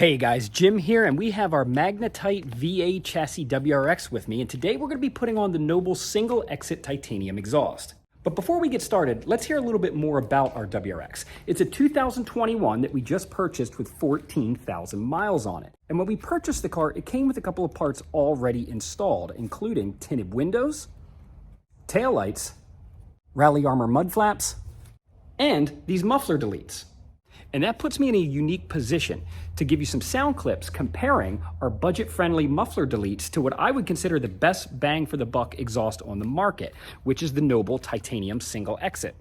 Hey guys, Jim here, and we have our Magnetite VA chassis WRX with me, and today we're going to be putting on the Noble single exit titanium exhaust. But before we get started, let's hear a little bit more about our WRX. It's a 2021 that we just purchased with 14,000 miles on it. And when we purchased the car, it came with a couple of parts already installed, including tinted windows, taillights, rally armor mud flaps, and these muffler deletes. And that puts me in a unique position to give you some sound clips comparing our budget-friendly muffler deletes to what I would consider the best bang for the buck exhaust on the market, which is the Noble titanium single exit.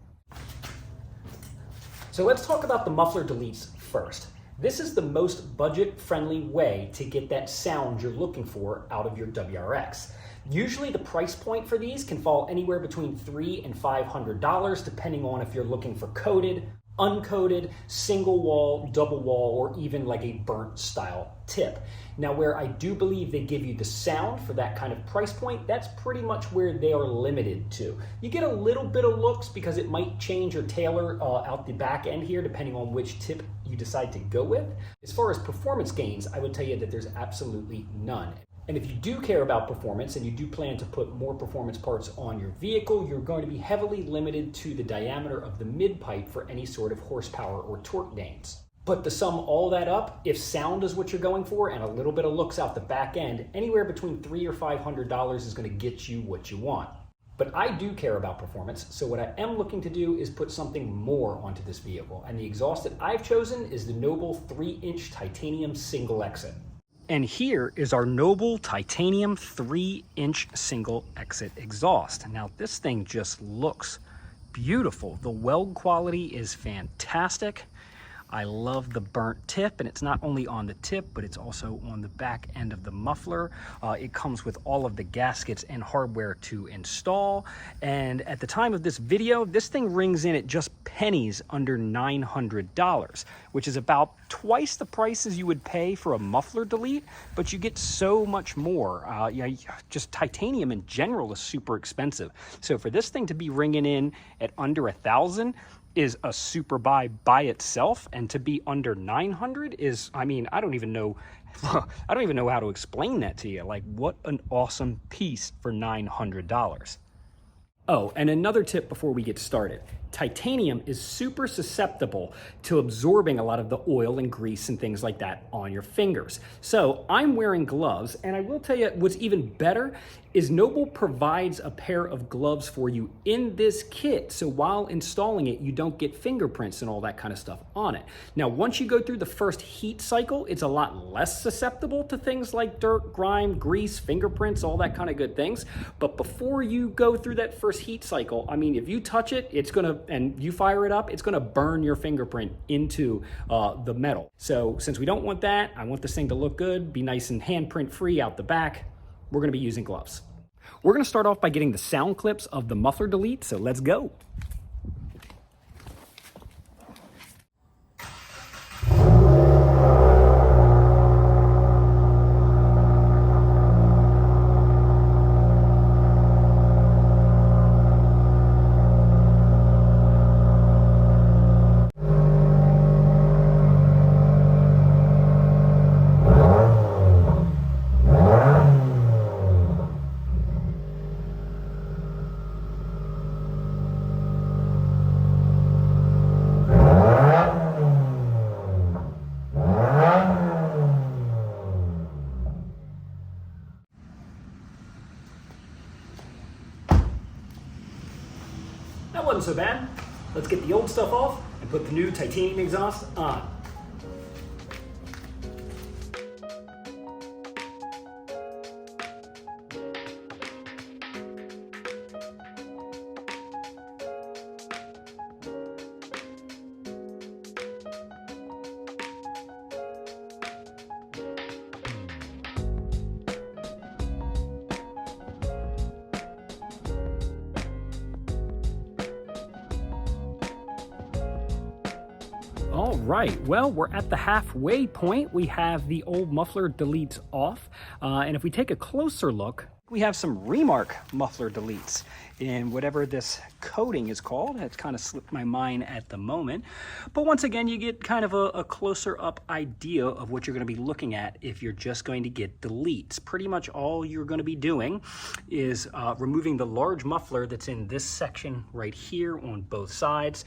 So let's talk about the muffler deletes first. This is the most budget-friendly way to get that sound you're looking for out of your WRX. Usually the price point for these can fall anywhere between $300 and $500, depending on if you're looking for coated, uncoated, single wall, double wall, or even like a burnt style tip. Now, where I do believe they give you the sound for that kind of price point, that's pretty much where they are limited to. You get a little bit of looks because it might change or tailor out the back end here depending on which tip you decide to go with. As far as performance gains, I would tell you that there's absolutely none. And if you do care about performance and you do plan to put more performance parts on your vehicle, you're going to be heavily limited to the diameter of the midpipe for any sort of horsepower or torque gains. But to sum all that up, if sound is what you're going for and a little bit of looks out the back end, anywhere between $300 or $500 is going to get you what you want. But I do care about performance, so what I am looking to do is put something more onto this vehicle. And the exhaust that I've chosen is the Noble 3-inch titanium single exit. And here is our Noble titanium 3-inch single exit exhaust. Now this thing just looks beautiful. The weld quality is fantastic. I love the burnt tip, and it's not only on the tip, but it's also on the back end of the muffler. It comes with all of the gaskets and hardware to install. And at the time of this video, this thing rings in at just pennies under $900, which is about twice the prices you would pay for a muffler delete, but you get so much more. Just titanium in general is super expensive. So for this thing to be ringing in at under $1,000, is a super buy by itself, and to be under 900 is, I mean, I don't even know how to explain that to you. Like, what an awesome piece for $900. Oh, and another tip before we get started. Titanium is super susceptible to absorbing a lot of the oil and grease and things like that on your fingers. So I'm wearing gloves, and I will tell you what's even better is Noble provides a pair of gloves for you in this kit. So while installing it, you don't get fingerprints and all that kind of stuff on it. Now, once you go through the first heat cycle, it's a lot less susceptible to things like dirt, grime, grease, fingerprints, all that kind of good things. But before you go through that first heat cycle, I mean, if you touch it, and you fire it up, it's gonna burn your fingerprint into the metal. So since we don't want that, I want this thing to look good, be nice and handprint free out the back, we're gonna be using gloves. We're gonna start off by getting the sound clips of the muffler delete, so let's go. That wasn't so bad. Let's get the old stuff off and put the new titanium exhaust on. All right, well, we're at the halfway point. We have the old muffler deletes off. And if we take a closer look, We have some Remark muffler deletes in whatever this coating is called. It's kind of slipped my mind at the moment. But once again, you get kind of a closer up idea of what you're going to be looking at if you're just going to get deletes. Pretty much all you're going to be doing is removing the large muffler that's in this section right here on both sides.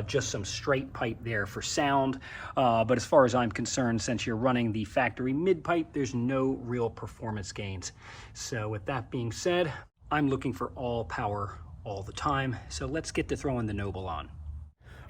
Just some straight pipe there for sound. But as far as I'm concerned, since you're running the factory mid pipe, there's no real performance gains. So with that being said, I'm looking for all power all the time. So let's get to throwing the Noble on.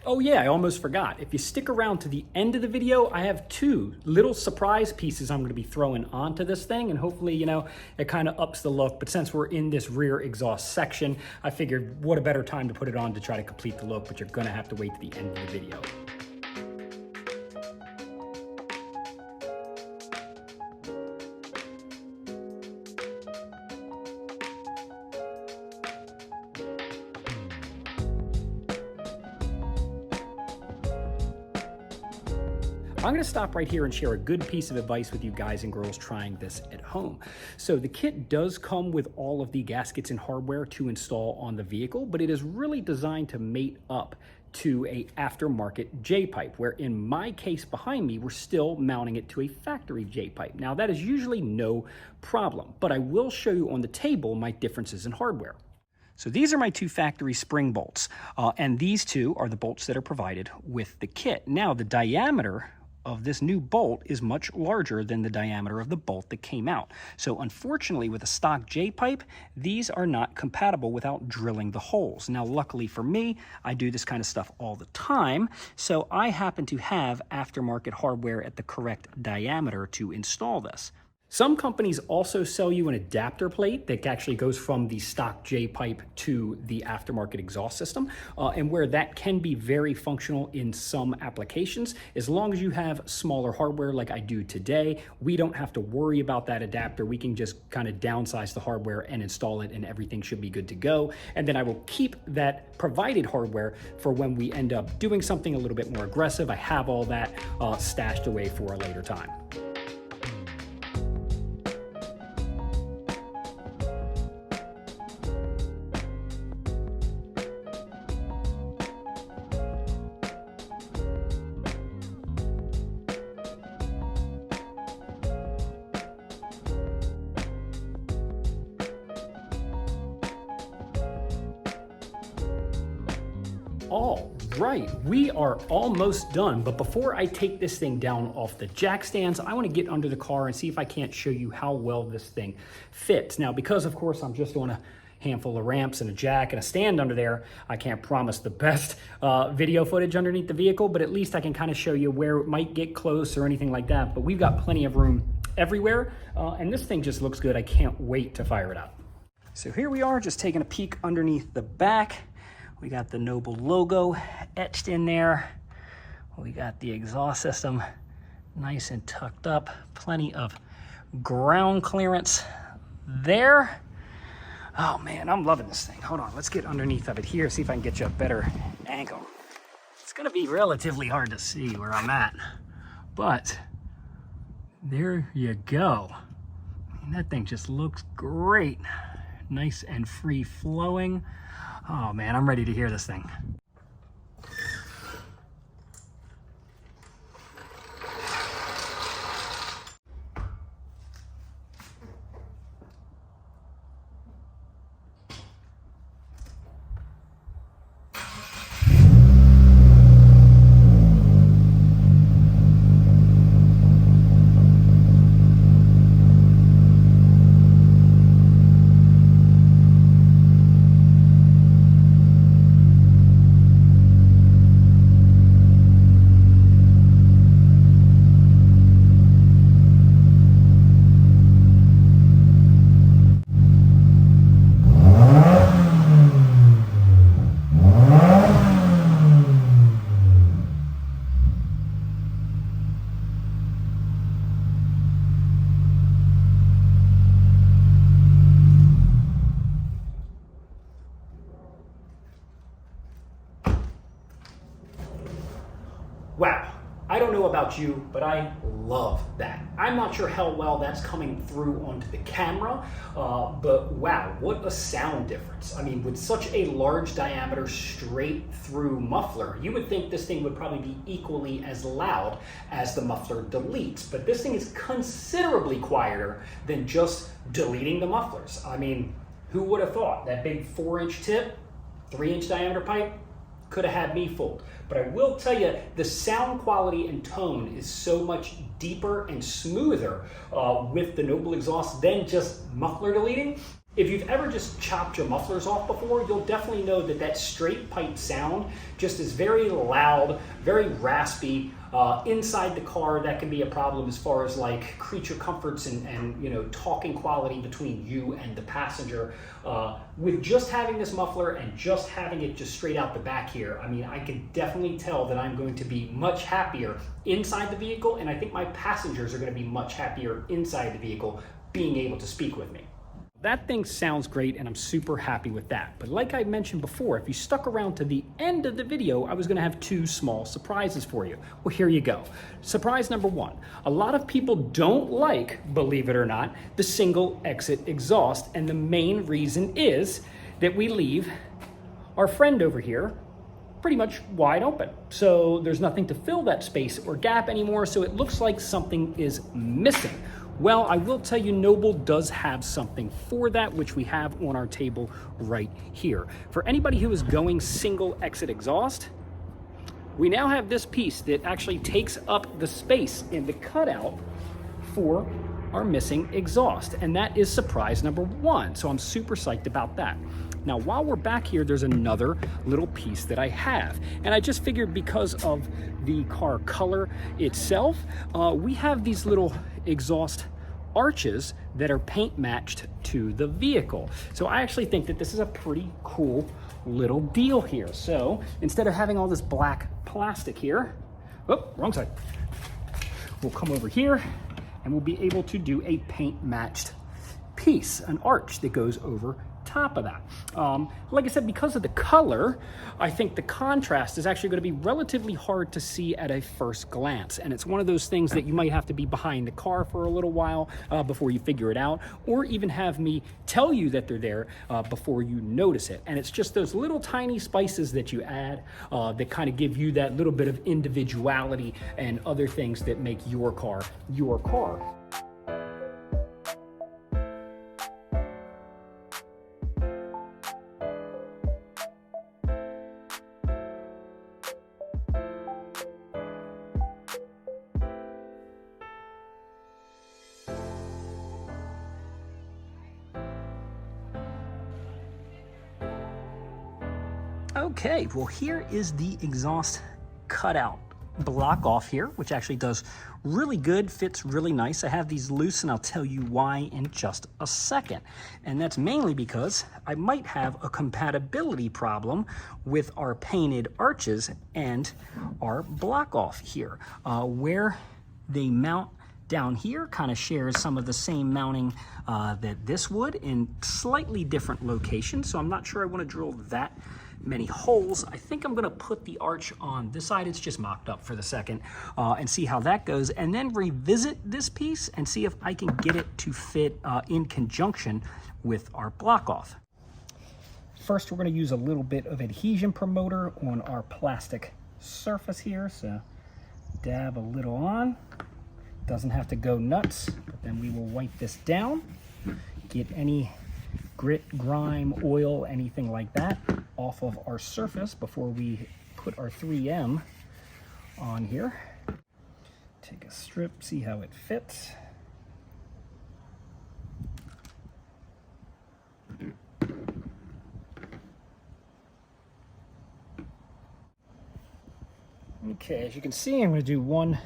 Oh yeah, I almost forgot. If you stick around to the end of the video, I have two little surprise pieces I'm gonna be throwing onto this thing, and hopefully, you know, it kind of ups the look. But since we're in this rear exhaust section, I figured what a better time to put it on to try to complete the look, but you're gonna have to wait to the end of the video. I'm gonna stop right here and share a good piece of advice with you guys and girls trying this at home. So the kit does come with all of the gaskets and hardware to install on the vehicle, but it is really designed to mate up to a aftermarket J-pipe, where in my case behind me, we're still mounting it to a factory J-pipe. Now that is usually no problem, but I will show you on the table my differences in hardware. So these are my two factory spring bolts, and these two are the bolts that are provided with the kit. Now the diameter of this new bolt is much larger than the diameter of the bolt that came out. So unfortunately, with a stock J-pipe, these are not compatible without drilling the holes. Now, luckily for me, I do this kind of stuff all the time, so I happen to have aftermarket hardware at the correct diameter to install this. Some companies also sell you an adapter plate that actually goes from the stock J-pipe to the aftermarket exhaust system, and where that can be very functional in some applications. As long as you have smaller hardware like I do today, we don't have to worry about that adapter. We can just kind of downsize the hardware and install it, and everything should be good to go. And then I will keep that provided hardware for when we end up doing something a little bit more aggressive. I have all that stashed away for a later time. All right, we are almost done, but before I take this thing down off the jack stands, I want to get under the car and see if I can't show you how well this thing fits. Now, because of course I'm just on a handful of ramps and a jack and a stand under there, I can't promise the best video footage underneath the vehicle, but at least I can kind of show you where it might get close or anything like that. But we've got plenty of room everywhere, and this thing just looks good. I can't wait to fire it up. So here we are, just taking a peek underneath the back. We got the Noble logo etched in there. We got the exhaust system nice and tucked up. Plenty of ground clearance there. Oh man, I'm loving this thing. Hold on, let's get underneath of it here, see if I can get you a better angle. It's gonna be relatively hard to see where I'm at, but there you go. I mean, that thing just looks great. Nice and free flowing. Oh man, I'm ready to hear this thing. about you, but I love that. I'm not sure how well that's coming through onto the camera, but wow, what a sound difference. I mean, with such a large diameter straight through muffler, you would think this thing would probably be equally as loud as the muffler deletes, but this thing is considerably quieter than just deleting the mufflers. I mean, who would have thought that big 4-inch tip, 3-inch diameter pipe could have had me fooled? But I will tell you, the sound quality and tone is so much deeper and smoother with the Noble exhaust than just muffler deleting. If you've ever just chopped your mufflers off before, you'll definitely know that that straight pipe sound just is very loud, very raspy. Inside the car, that can be a problem as far as like creature comforts and you know, talking quality between you and the passenger. With just having this muffler and just having it just straight out the back here, I mean, I can definitely tell that I'm going to be much happier inside the vehicle, and I think my passengers are going to be much happier inside the vehicle being able to speak with me. That thing sounds great, and I'm super happy with that. But like I mentioned before, if you stuck around to the end of the video, I was gonna have 2 small surprises for you. Well, here you go. Surprise number 1. A lot of people don't like, believe it or not, the single exit exhaust, and the main reason is that we leave our friend over here pretty much wide open. So there's nothing to fill that space or gap anymore, so it looks like something is missing. Well, I will tell you, Noble does have something for that, which we have on our table right here. For anybody who is going single exit exhaust, we now have this piece that actually takes up the space in the cutout for our missing exhaust. And that is surprise number 1. So I'm super psyched about that. Now, while we're back here, there's another little piece that I have. And I just figured because of the car color itself, we have these little exhaust arches that are paint matched to the vehicle. So I actually think that this is a pretty cool little deal here. So instead of having all this black plastic here, oh, wrong side, we'll come over here and we'll be able to do a paint matched piece, an arch that goes over top of that. Like I said, because of the color, I think the contrast is actually going to be relatively hard to see at a first glance. And it's one of those things that you might have to be behind the car for a little while before you figure it out, or even have me tell you that they're there before you notice it. And it's just those little tiny spices that you add that kind of give you that little bit of individuality and other things that make your car your car. Okay, well, here is the exhaust cutout block off here, which actually does really good, fits really nice. I have these loose, and I'll tell you why in just a second. And that's mainly because I might have a compatibility problem with our painted arches and our block off here. Where they mount down here kind of shares some of the same mounting that this would in slightly different locations. So I'm not sure I want to drill that many holes. I think I'm going to put the arch on this side. It's just mocked up for the second and see how that goes, and then revisit this piece and see if I can get it to fit in conjunction with our block off. First, we're going to use a little bit of adhesion promoter on our plastic surface here. So dab a little on. Doesn't have to go nuts, but then we will wipe this down, get any grit, grime, oil, anything like that off of our surface before we put our 3M on here. Take a strip, see how it fits. Okay, as you can see, I'm going to do one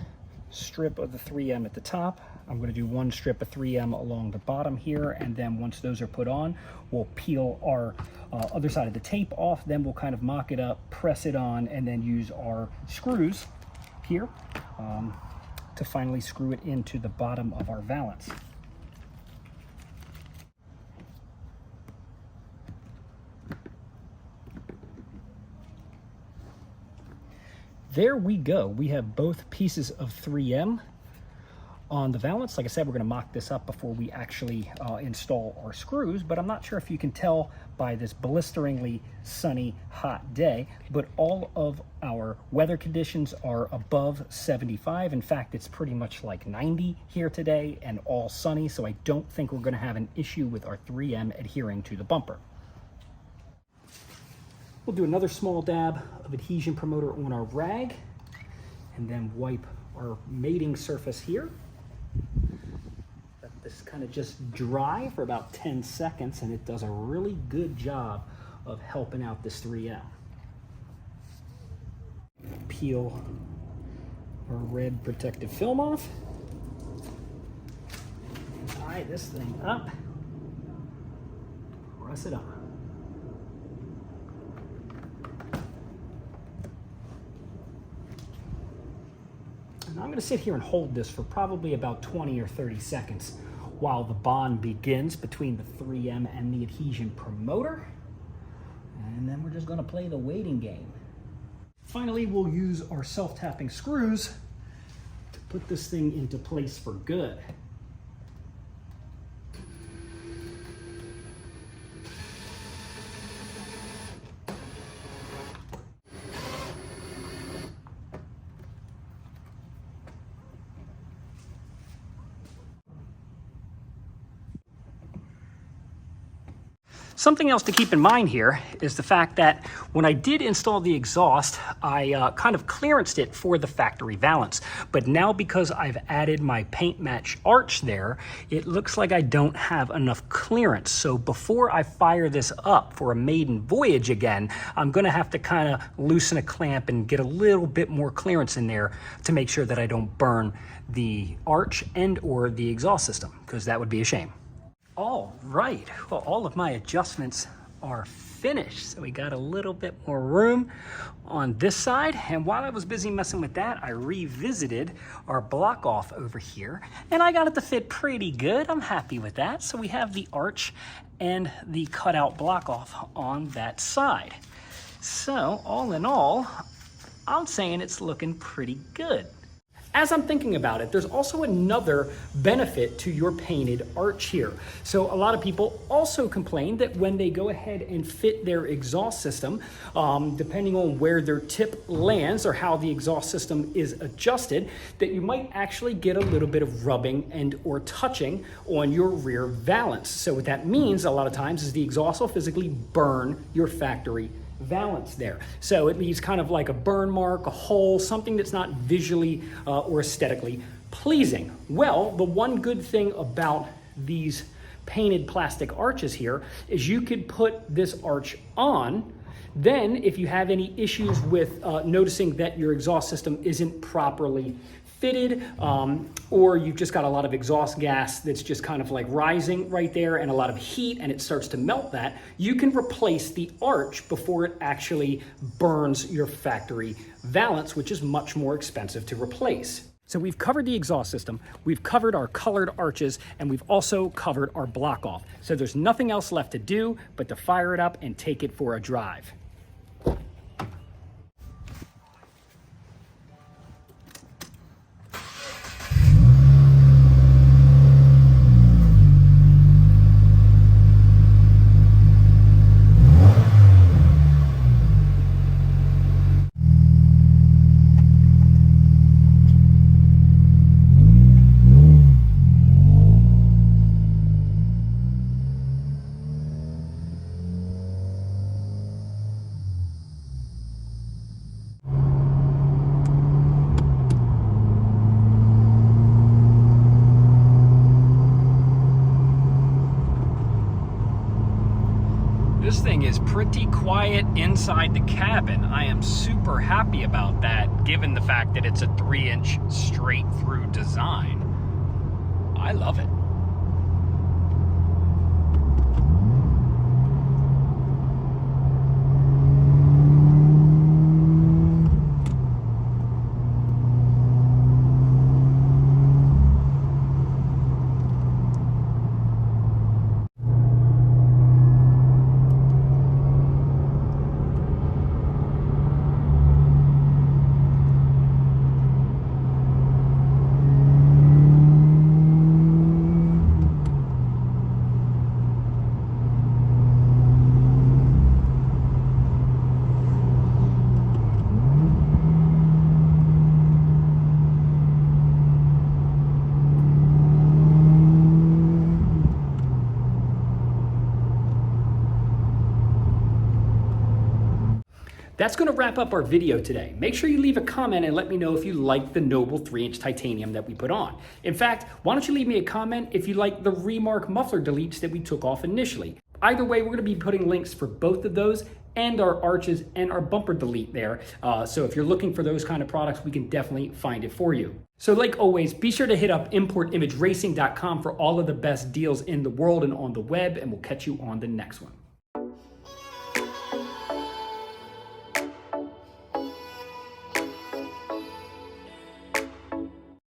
strip of the 3M at the top. I'm going to do one strip of 3M along the bottom here, and then once those are put on, we'll peel our other side of the tape off. Then we'll kind of mock it up, press it on, and then use our screws here to finally screw it into the bottom of our valance. there we go. We have both pieces of 3M on the valance. Like I said, we're going to mock this up before we actually install our screws, but I'm not sure if you can tell by this blisteringly sunny, hot day, but all of our weather conditions are above 75. In fact, it's pretty much like 90 here today and all sunny, so I don't think we're going to have an issue with our 3M adhering to the bumper. We'll do another small dab of adhesion promoter on our rag and then wipe our mating surface here. Let this kind of just dry for about 10 seconds, and it does a really good job of helping out this 3M. Peel our red protective film off. Tie this thing up. Press it on. And I'm going to sit here and hold this for probably about 20 or 30 seconds while the bond begins between the 3M and the adhesion promoter. And then we're just going to play the waiting game. Finally, we'll use our self-tapping screws to put this thing into place for good. Something else to keep in mind here is the fact that when I did install the exhaust, I kind of clearanced it for the factory valance. But now because I've added my paint match arch there, it looks like I don't have enough clearance. So before I fire this up for a maiden voyage again, I'm gonna have to kind of loosen a clamp and get a little bit more clearance in there to make sure that I don't burn the arch and or the exhaust system, because that would be a shame. All right, well, all of my adjustments are finished. So we got a little bit more room on this side. And while I was busy messing with that, I revisited our block off over here and I got it to fit pretty good. I'm happy with that. So we have the arch and the cutout block off on that side. So all in all, I'm saying it's looking pretty good. As I'm thinking about it, there's also another benefit to your painted arch here. So a lot of people also complain that when they go ahead and fit their exhaust system, depending on where their tip lands or how the exhaust system is adjusted, that you might actually get a little bit of rubbing and or touching on your rear valance. So what that means a lot of times is the exhaust will physically burn your factory valance there. So it leaves kind of like a burn mark, a hole, something that's not visually or aesthetically pleasing. Well, the one good thing about these painted plastic arches here is you could put this arch on. Then if you have any issues with noticing that your exhaust system isn't properly fitted, or you've just got a lot of exhaust gas that's just kind of like rising right there and a lot of heat and it starts to melt that, you can replace the arch before it actually burns your factory valance, which is much more expensive to replace. So we've covered the exhaust system, we've covered our colored arches, and we've also covered our block off. So there's nothing else left to do but to fire it up and take it for a drive. This thing is pretty quiet inside the cabin. I am super happy about that, given the fact that it's a 3-inch straight through design. I love it. That's going to wrap up our video today. Make sure you leave a comment and let me know if you like the Noble 3-inch titanium that we put on. In fact, why don't you leave me a comment if you like the Remark muffler deletes that we took off initially. Either way, we're going to be putting links for both of those and our arches and our bumper delete there. So if you're looking for those kind of products, we can definitely find it for you. So like always, be sure to hit up importimageracing.com for all of the best deals in the world and on the web, and we'll catch you on the next one.